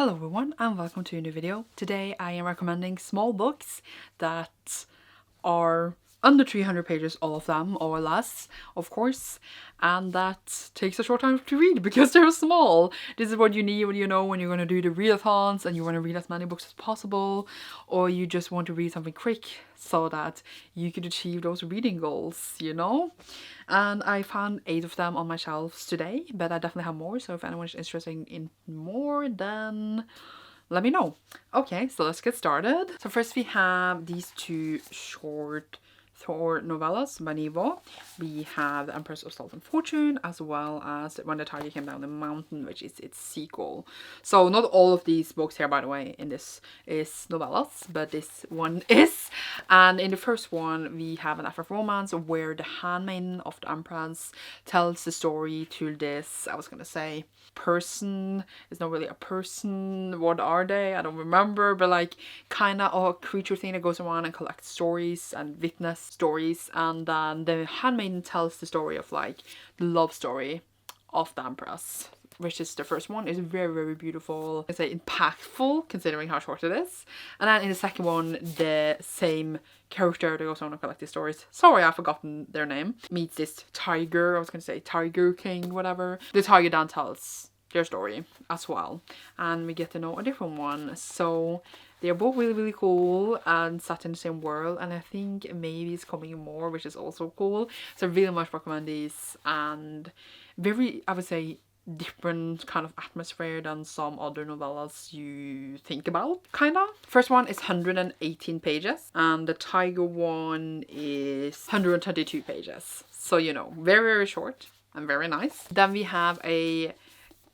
Hello everyone and welcome to a new video. Today I am recommending small books that are under 300 pages, all of them, or less, of course, and that takes a short time to read because they're small. This is what you need when when you're going to do the readathons and you want to read as many books as possible, or you just want to read something quick so that you could achieve those reading goals, And I found 8 of them on my shelves today, but I definitely have more, so if anyone is interested in more, then let me know. Okay, so let's get started. So first we have these 2 short novellas by Nivo. We have The Empress of Salt and Fortune, as well as When the Tiger Came Down the Mountain, which is its sequel. So not all of these books here, by the way, in this is novellas, but this one is. And in the first one, we have an FF romance where the handmaiden of the Empress tells the story to this, I was gonna say, person. It's not really a person. What are they? I don't remember, but like kind of a creature thing that goes around and collects stories and witness stories, and then the handmaiden tells the story of like the love story of the Empress, which is the first one. Is very, very beautiful. I say impactful considering how short it is. And then in the second one, the same character that goes on and collect these stories, sorry I've forgotten their name, meets this tiger. I was gonna say tiger king, whatever. The tiger then tells their story as well, and we get to know a different one. So they're both really, really cool and set in the same world, and I think maybe it's coming more, which is also cool. So I really much recommend these, and very, I would say, different kind of atmosphere than some other novellas you think about, kind of. First one is 118 pages, and the tiger one is 122 pages. So, very, very short and very nice. Then we have a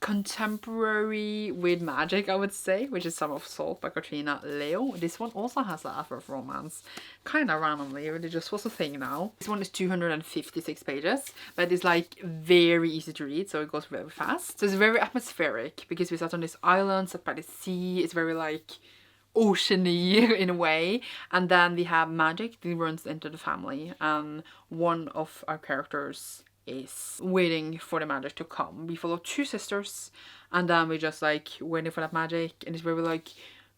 contemporary with magic, I would say, which is Taking of Salt by Katrina Leo. This one also has a FF romance, kind of randomly, it just was a thing now. This one is 256 pages, but it's like very easy to read, so it goes very fast. So it's very atmospheric because we sat on this island set by the sea. It's very like oceany in a way, and then we have magic that runs into the family, and one of our characters is waiting for the magic to come. We follow 2 sisters, and then we just like waiting for that magic, and it's very like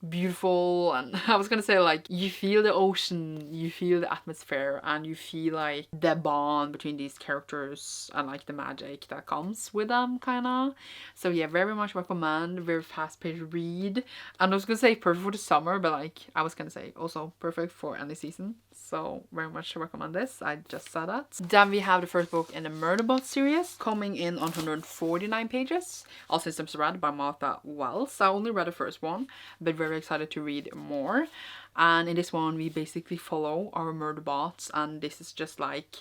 beautiful. And I was gonna say, like, you feel the ocean, you feel the atmosphere, and you feel like the bond between these characters and like the magic that comes with them, kind of. So yeah, very much recommend. Very fast-paced read, and I was gonna say perfect for the summer, but like I was gonna say also perfect for any season. So very much recommend this. I just said that. Then we have the first book in the Murderbot series, coming in on 149 pages. All Systems Read by Martha Wells. I only read the first one, but very excited to read more. And in this one, we basically follow our Murderbots, and this is just like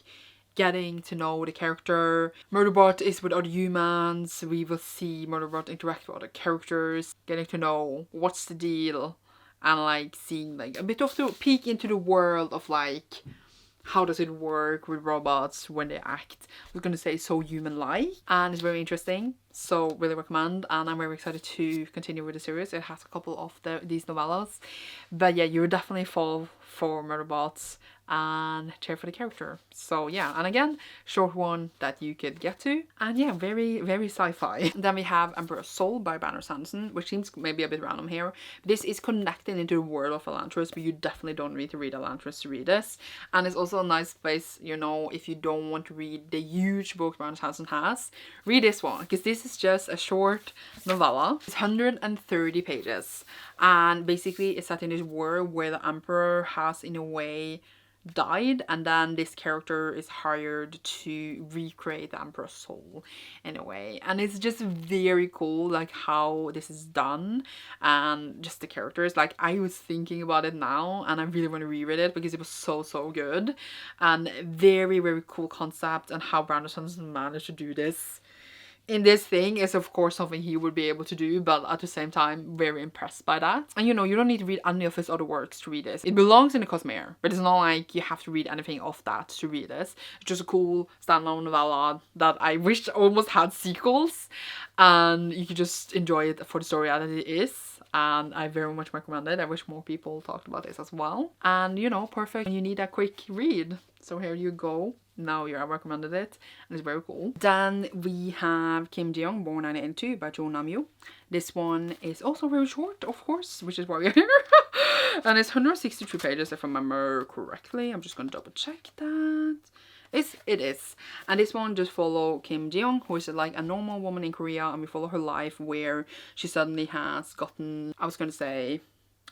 getting to know the character. Murderbot is with other humans. We will see Murderbot interact with other characters, getting to know what's the deal, and like seeing like a bit of the peek into the world of like how does it work with robots when they act. We're gonna say so human-like, and it's very interesting. So really recommend, and I'm very excited to continue with the series. It has a couple of these novellas, but yeah, you would definitely fall for Murderbots and cheer for the character. So yeah, and again, short one that you could get to, and yeah, very, very sci-fi. Then we have Empress of Salt by Banner Sanderson, which seems maybe a bit random here. This is connected into the world of Elantris, but you definitely don't need to read Elantris to read this. And it's also a nice place, if you don't want to read the huge books Banner Sanderson has, read this one, because this is just a short novella. It's 130 pages, and basically it's set in this world where the emperor has in a way died, and then this character is hired to recreate the Empress soul in a way, and it's just very cool like how this is done, and just the characters. Like, I was thinking about it now, and I really want to reread it because it was so good, and very, very cool concept, and how Brandon Sanderson managed to do this in this thing is of course something he would be able to do, but at the same time very impressed by that. And you don't need to read any of his other works to read this. It belongs in the Cosmere, but it's not like you have to read anything of that to read this. It's just a cool standalone novella that I wish almost had sequels, and you could just enjoy it for the story that it is. And I very much recommend it. I wish more people talked about this as well. And perfect when you need a quick read. So here you go. now you have recommended it, and it's very cool. Then we have Kim Jiyoung, Born 1982 by Jo Namyu. This one is also very short, of course, which is why we're here. And it's 162 pages if I remember correctly. I'm just gonna double check that. It is. And this one just follow Kim Jiyoung, who is like a normal woman in Korea, and we follow her life where she suddenly has gotten, I was gonna say,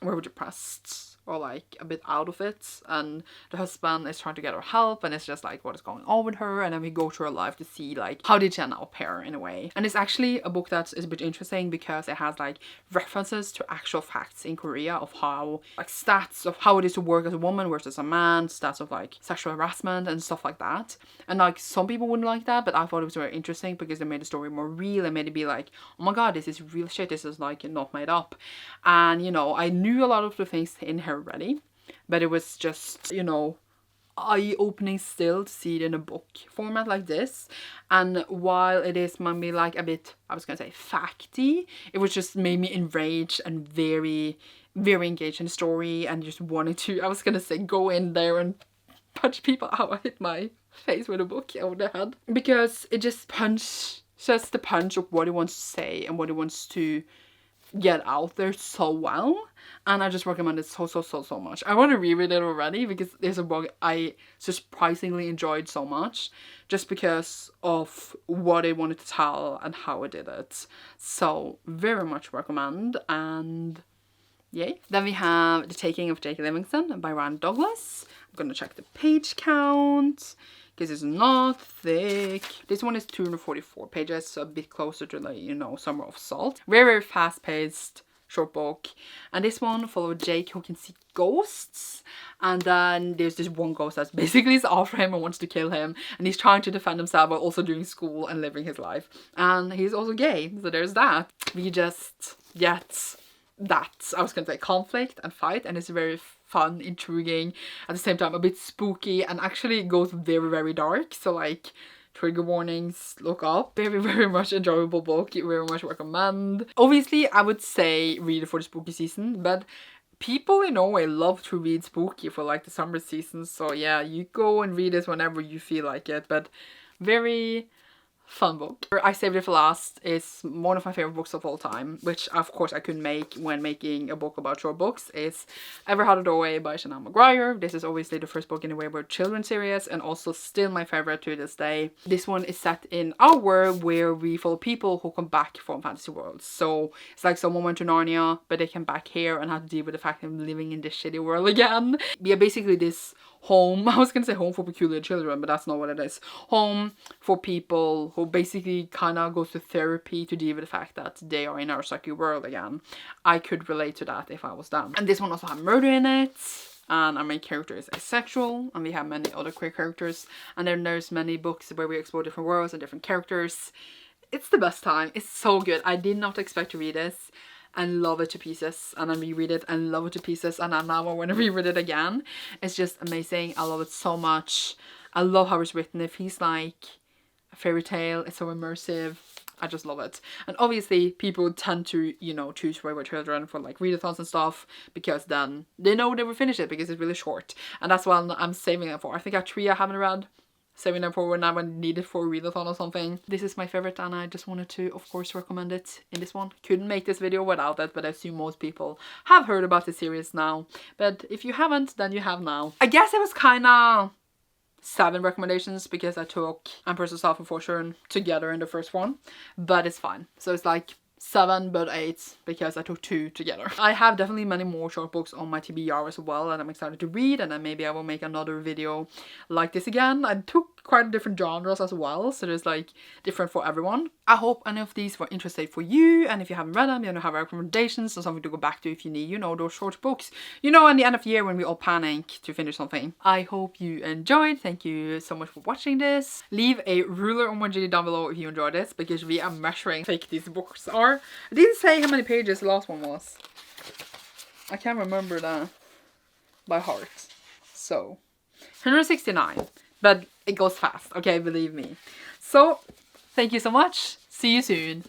very depressed or like a bit out of it, and the husband is trying to get her help, and it's just like what is going on with her, and then we go through her life to see like how did she end up here in a way. And it's actually a book that is a bit interesting because it has like references to actual facts in Korea of how like stats of how it is to work as a woman versus a man, stats of like sexual harassment and stuff like that. And like some people wouldn't like that, but I thought it was very interesting because they made the story more real and made it be like, oh my god, this is real shit, this is like not made up. And you know, I knew a lot of the things in here already, but it was just, you know, eye-opening still to see it in a book format like this. And while it is maybe like a bit, I was gonna say facty, it was just made me enraged and very engaged in the story, and just wanted to, I was gonna say, go in there and punch people out. I hit my face with a book over the head because it just punches the punch of what it wants to say and what it wants to get out there so well. And I just recommend it so much. I want to reread it already because there's a book I surprisingly enjoyed so much just because of what it wanted to tell and how it did it. So very much recommend. And yay. Then we have The Taking of J.K. Livingston by Rand Douglas. I'm gonna check the page count because it's not thick. This one is 244 pages, so a bit closer to like, you know, Summer of Salt. Very fast-paced short book. And this one followed Jake, who can see ghosts, and then there's this one ghost that's basically is after him and wants to kill him, and he's trying to defend himself while also doing school and living his life. And he's also gay, so there's that. We just get that, I was gonna say, conflict and fight, and it's very fun, intriguing, at the same time a bit spooky, and actually goes very dark, so like trigger warnings, look up. Very much enjoyable book, very much recommend. Obviously I would say read it for the spooky season, but people in Norway love to read spooky for like the summer season, so yeah, you go and read this whenever you feel like it, but very fun book. I saved it for last. It's one of my favorite books of all time, which of course I couldn't make when making a book about short books. It's Ever Had a Doorway by Chanel McGuire. This is obviously the first book in the Wayward Children series, and also still my favorite to this day. This one is set in our world where we follow people who come back from fantasy worlds. So it's like someone went to Narnia, but they came back here and had to deal with the fact of living in this shitty world again. Yeah, basically this home, I was gonna say home for peculiar children, but that's not what it is. Home for people who basically kind of goes to therapy to deal with the fact that they are in our sucky world again. I could relate to that if I was them. And this one also had murder in it, and our main character is asexual, and we have many other queer characters, and then there's many books where we explore different worlds and different characters. It's the best time. It's so good. I did not expect to read this and love it to pieces, and then reread it and love it to pieces, and then now I want to reread it again. It's just amazing. I love it so much. I love how it's written. It feels like a fairy tale. It's so immersive. I just love it. And obviously people tend to, you know, choose Wayward Children for like readathons and stuff, because then they know they will finish it because it's really short, and that's what I'm saving it for. I think I have 3 I haven't read, saving them for when I would need it for a readathon or something. This is my favorite, and I just wanted to, of course, recommend it in this one. Couldn't make this video without it, but I assume most people have heard about the series now. But if you haven't, then you have now. I guess it was kind of 7 recommendations because I took Empress of Salt and Fortune together in the first one, but it's fine. So it's like 7 but 8 because I took 2 together. I have definitely many more short books on my TBR as well, and I'm excited to read, and then maybe I will make another video like this again. I took quite different genres as well, so there's like different for everyone. I hope any of these were interesting for you, and if you haven't read them, you know, have recommendations or something to go back to if you need, you know, those short books, you know, in the end of the year when we all panic to finish something. I hope you enjoyed. Thank you so much for watching this. Leave a ruler emoji down below if you enjoyed this, because we are measuring how thick these books are. I didn't say how many pages the last one was. I can't remember that by heart. So 169, but it goes fast, okay, believe me. So thank you so much. See you soon.